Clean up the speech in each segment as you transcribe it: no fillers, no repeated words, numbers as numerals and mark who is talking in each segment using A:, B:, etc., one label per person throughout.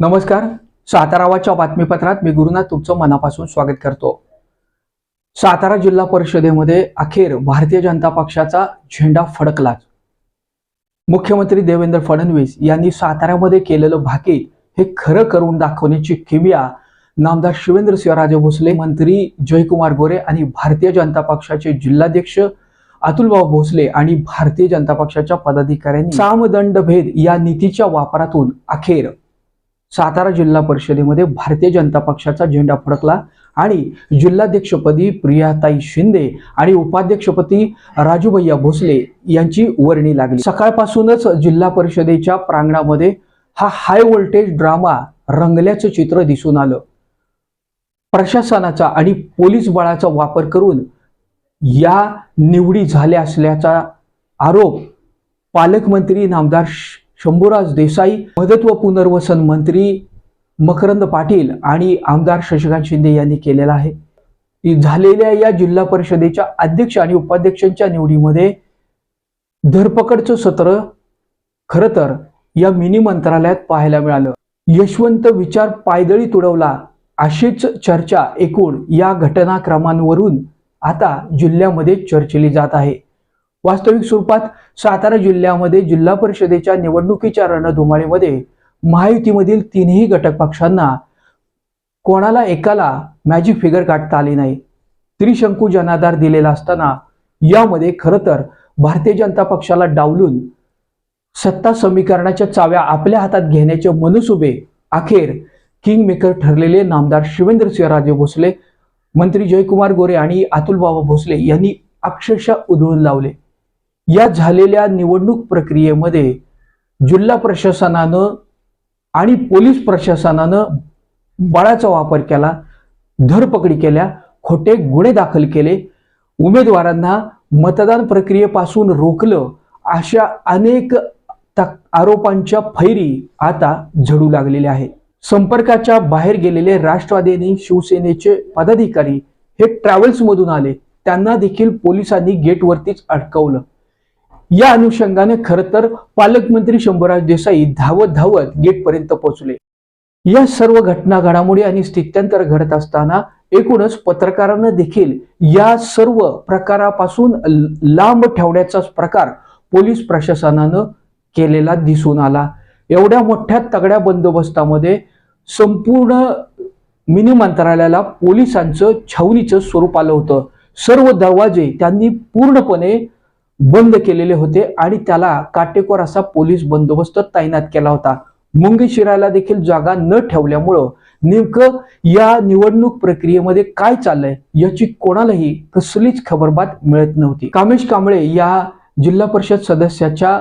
A: नमस्कार. सातारावाच्या बातमीपत्रात मी गुरुनाथ तुमचं मनापासून स्वागत करतो. सातारा जिल्हा परिषदेमध्ये अखेर भारतीय जनता पक्षाचा झेंडा फडकला. मुख्यमंत्री देवेंद्र फडणवीस यांनी साताऱ्यामध्ये केलेलं भाकीत हे खरं करून दाखवण्याची किमया नामदार शिवेंद्रसिंहराजे भोसले, मंत्री जयकुमार गोरे आणि भारतीय जनता पक्षाचे जिल्हाध्यक्ष अतुलभाऊ भोसले आणि भारतीय जनता पक्षाच्या पदाधिकाऱ्यांनी सामदंड भेद या नीतीच्या वापरातून अखेर सातारा जिल्हा परिषदेमध्ये भारतीय जनता पक्षाचा झेंडा फडकला आणि जिल्हाध्यक्षपदी प्रियाताई शिंदे आणि उपाध्यक्षपदी राजूभैया भोसले यांची वर्णी लागली. सकाळपासूनच जिल्हा परिषदेच्या प्रांगणामध्ये हा हाय व्होल्टेज ड्रामा रंगल्याचं चित्र दिसून आलं. प्रशासनाचा आणि पोलीस बळाचा वापर करून या निवडी झाल्या असल्याचा आरोप पालकमंत्री नामदार शंभूराज देसाई, मदत व पुनर्वसन मंत्री मकरंद पाटील आणि आमदार शशिकांत शिंदे यांनी केलेला आहे. झालेल्या या जिल्हा परिषदेच्या अध्यक्ष आणि उपाध्यक्षांच्या निवडीमध्ये धरपकडचं सत्र खरं तर या मिनी मंत्रालयात पाहायला मिळालं. यशवंत विचार पायदळी तुडवला अशीच चर्चा एकूण या घटनाक्रमांवरून आता जिल्ह्यामध्ये चर्चिली जात आहे. वास्तविक स्वरूपात सातारा जिल्ह्यामध्ये जिल्हा परिषदेच्या निवडणुकीच्या रणधुमाळीमध्ये महायुतीमधील तीनही घटक पक्षांना कोणाला एकाला मॅजिक फिगर काढता आली नाही. त्रिशंकू जनाधार दिलेला असताना यामध्ये खरं तर भारतीय जनता पक्षाला डावलून सत्ता समीकरणाच्या चाव्या आपल्या हातात घेण्याचे मनसुबे अखेर किंगमेकर ठरलेले नामदार शिवेंद्रसिंहराजे भोसले, मंत्री जयकुमार गोरे आणि अतुलभाऊ भोसले यांनी अक्षरशः उधळून लावले. या झालेल्या निवडणूक प्रक्रियेमध्ये जिल्हा प्रशासनानं आणि पोलीस प्रशासनानं बळाचा वापर केला, धरपकडी केल्या, खोटे गुन्हे दाखल केले, उमेदवारांना मतदान प्रक्रियेपासून रोखलं, अशा अनेक आरोपांच्या फैरी आता झडू लागलेल्या आहेत. संपर्काच्या बाहेर गेलेले राष्ट्रवादी आणि शिवसेनेचे पदाधिकारी हे ट्रॅव्हल्स मधून आले, त्यांना देखील पोलिसांनी गेटवरतीच अडकवलं. या अनुषंगाने खरं तर पालकमंत्री शंभूराज देसाई धावत धावत गेटपर्यंत पोहोचले. या सर्व घटना घडामोडी आणि स्थित्यंतर घडत असताना एकूणच पत्रकारांना देखील या सर्व प्रकारापासून लांब ठेवण्याचा प्रकार पोलीस प्रशासनानं केलेला दिसून आला. एवढ्या मोठ्या तगड्या बंदोबस्तामध्ये संपूर्ण मिनी मंत्रालयाला पोलिसांचं छावणीचं स्वरूप आलं होतं. सर्व दरवाजे त्यांनी पूर्णपणे बंद केलेले होते आणि त्याला काटेकोर असा पोलीस बंदोबस्त तैनात केला होता. मुंगी शिरायला देखील जागा न ठेवल्यामुळं नेमकं या निवडणूक प्रक्रियेमध्ये काय चाललंय याची कोणालाही कसलीच खबरबात मिळत नव्हती. कामेश कांबळे या जिल्हा परिषद सदस्याच्या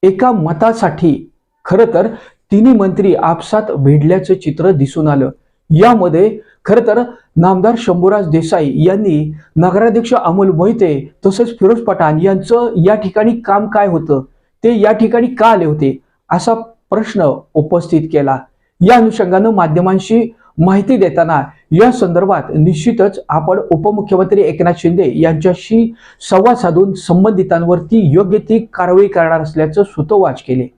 A: एका मतासाठी खरं तर तिन्ही मंत्री आपसात भिडल्याचं चित्र दिसून आलं. यामध्ये खरं तर नामदार शंभूराज देसाई यांनी नगराध्यक्ष अमोल मोहिते तसेच फिरोज पठाण यांचं या ठिकाणी काम काय होतं, ते या ठिकाणी का आले होते असा प्रश्न उपस्थित केला. या अनुषंगानं माध्यमांशी माहिती देताना या संदर्भात निश्चितच आपण उपमुख्यमंत्री एकनाथ शिंदे यांच्याशी संवाद साधून संबंधितांवरती योग्य ती कारवाई करणार असल्याचं सुतोवाच केले.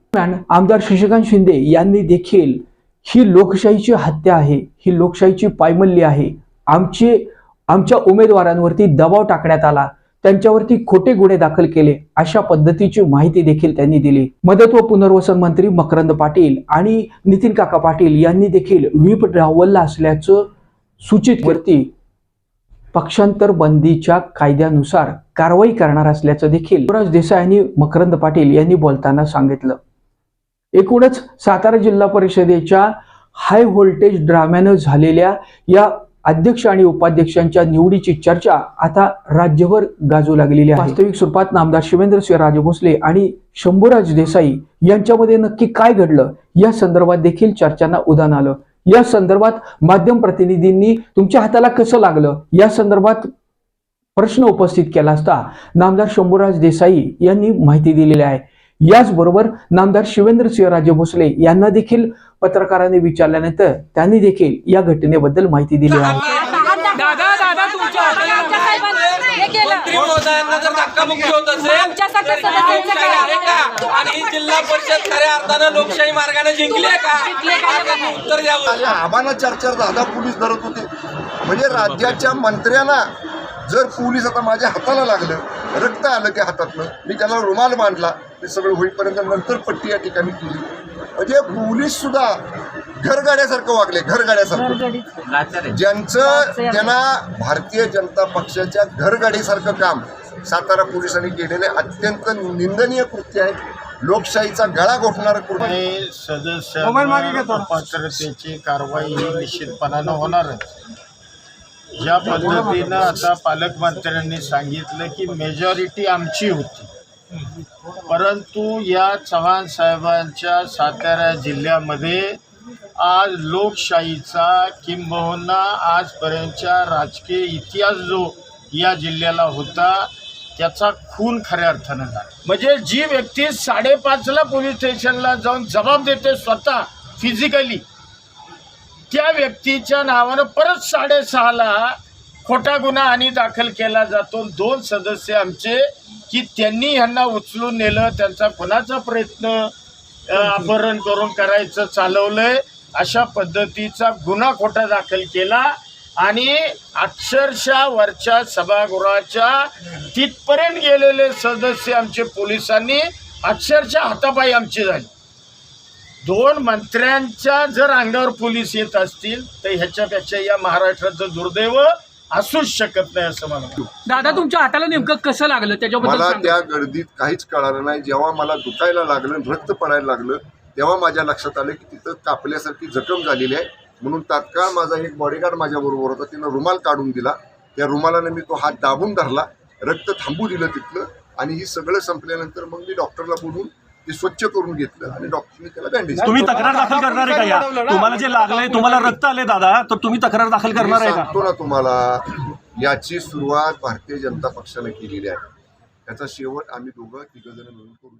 A: आमदार शशिकांत शिंदे यांनी देखील ही लोकशाहीची हत्या आहे, ही लोकशाहीची पायमल्ली आहे, आमच्या उमेदवारांवरती दबाव टाकण्यात आला, त्यांच्यावरती खोटे गुन्हे दाखल केले अशा पद्धतीची माहिती देखील त्यांनी दिली. मदत व पुनर्वसन मंत्री मकरंद पाटील आणि नितीन काका पाटील यांनी देखील व्हीप डावलला असल्याचं सूचित वरती पक्षांतर बंदीच्या कायद्यानुसार कारवाई करणार असल्याचं देखील शंभूराज देसाई आणि मकरंद पाटील यांनी बोलताना सांगितलं. एकूणच सातारा जिल्हा परिषदेच्या हाय व्होल्टेज ड्राम्यानं झालेल्या या अध्यक्ष आणि उपाध्यक्षांच्या निवडीची चर्चा आता राज्यभर गाजू लागलेली आहे. वास्तविक स्वरूपात नामदार शिवेंद्रसिंहराजे भोसले आणि शंभूराज देसाई यांच्यामध्ये नक्की काय घडलं या संदर्भात देखील चर्चांना उधाण आलं. या संदर्भात माध्यम प्रतिनिधींनी तुमच्या हाताला कसं लागलं या संदर्भात प्रश्न उपस्थित केला असता नामदार शंभूराज देसाई यांनी माहिती दिलेली आहे. याचबरोबर नामदार शिवेंद्रसिंहराजे भोसले यांना देखील पत्रकारांनी विचारल्यानंतर त्यांनी देखील या घटनेबद्दल माहिती दिली आहे.
B: मंत्री महोदयांना जर धक्काबुक्की होत असेल
C: आमच्यासारख्या
B: तर ही
C: सदस्यांचं
B: लोकशाही
C: काय?
B: आहे का? आणि ही जिल्हा परिषद खऱ्या अर्थानं लोकशाही मार्गाने जिंकली आहे का? हा त्यांनी उत्तर द्यावं.
D: आम्हाला 4-4 पोलीस धरत होते. म्हणजे राज्याच्या मंत्र्यांना जर पोलीस आता माझ्या हाताला लागलं, रक्त आलं त्या हातातलं, मी त्याला रुमाल बांधला, ते सगळं होईपर्यंत नंतर पट्टी या ठिकाणी केली. म्हणजे पोलीस सुद्धा घरगाड्यासारखं वागले, घरगाड्यासारखं. ज्यांचं त्यांना भारतीय जनता पक्षाच्या घरगाडीसारखं काम सातारा पोलिसांनी केलेले अत्यंत निंदनीय कृत्य आहे. लोकशाहीचा गळा घोटणारं कृत्य.
E: सदस्य अपात्रतेची कारवाई ही निश्चितपणानं होणारच. ज्या पद्धतीनं आता पालकमंत्र्यांनी सांगितलं की मेजॉरिटी आमची होती, परंतु या चव्हाण साहेबांच्या सातारा जिल्ह्यामध्ये आज लोकशाहीचा किंबहुना आजपर्यंतच्या राजकीय इतिहास जो या जिल्ह्याला होता त्याचा खून खऱ्या अर्थानं झाला. म्हणजे जी व्यक्ती 5:30ला पोलीस स्टेशनला जाऊन जबाब देते स्वतः फिजिकली, त्या व्यक्तीच्या नावानं परत 6:30ला खोटा गुन्हा आणि दाखल केला जातो. 2 सदस्य आमचे की त्यांनी ह्यांना उचलून नेलं, त्यांचा खुनाचा प्रयत्न अपहरण करून करायचं चालवलंय, अशा पद्धतीचा गुन्हा खोटा दाखल केला आणि अक्षरशः वरच्या सभागृहाच्या तिथपर्यंत गेलेले सदस्य आमचे पोलिसांनी अक्षरशः हातापायी आमची झाली. 2 मंत्र्यांच्या जर अंगावर पोलीस येत असतील तर ह्याच्यापेक्षा या महाराष्ट्राचं दुर्दैव असूच शकत नाही असं मला वाटतं.
F: दादा, तुमच्या हाताला नेमकं कसं लागलं त्याच्याबद्दल
D: मला
F: सांगा.
D: त्या गर्दीत काहीच कळालं नाही. जेव्हा मला दुखायला लागलं, रक्त पडायला लागलं, तेव्हा माझ्या लक्षात आलं की तिथं कापल्यासारखी जखम झालेली आहे. म्हणून तात्काळ माझा एक बॉडीगार्ड माझ्याबरोबर होता, तिनं रुमाल काढून दिला. त्या रुमालाने मी तो हात दाबून धरला, रक्त थांबू दिलं तिथलं. आणि ही सगळं संपल्यानंतर मग मी डॉक्टरला बोलून ते स्वच्छ करून घेतलं आणि डॉक्टरने त्याला बँडेज.
G: तुम्ही तक्रार दाखल करणार आहे का? या तुम्हाला जे लागलंय, तुम्हाला रक्त आले दादा, तर तुम्ही तक्रार दाखल करणार आहे का?
D: सांगतो ना तुम्हाला, याची सुरुवात भारतीय जनता पक्षाने केलेली आहे. त्याचा शेवट आम्ही 2-3 जण मिळून करू.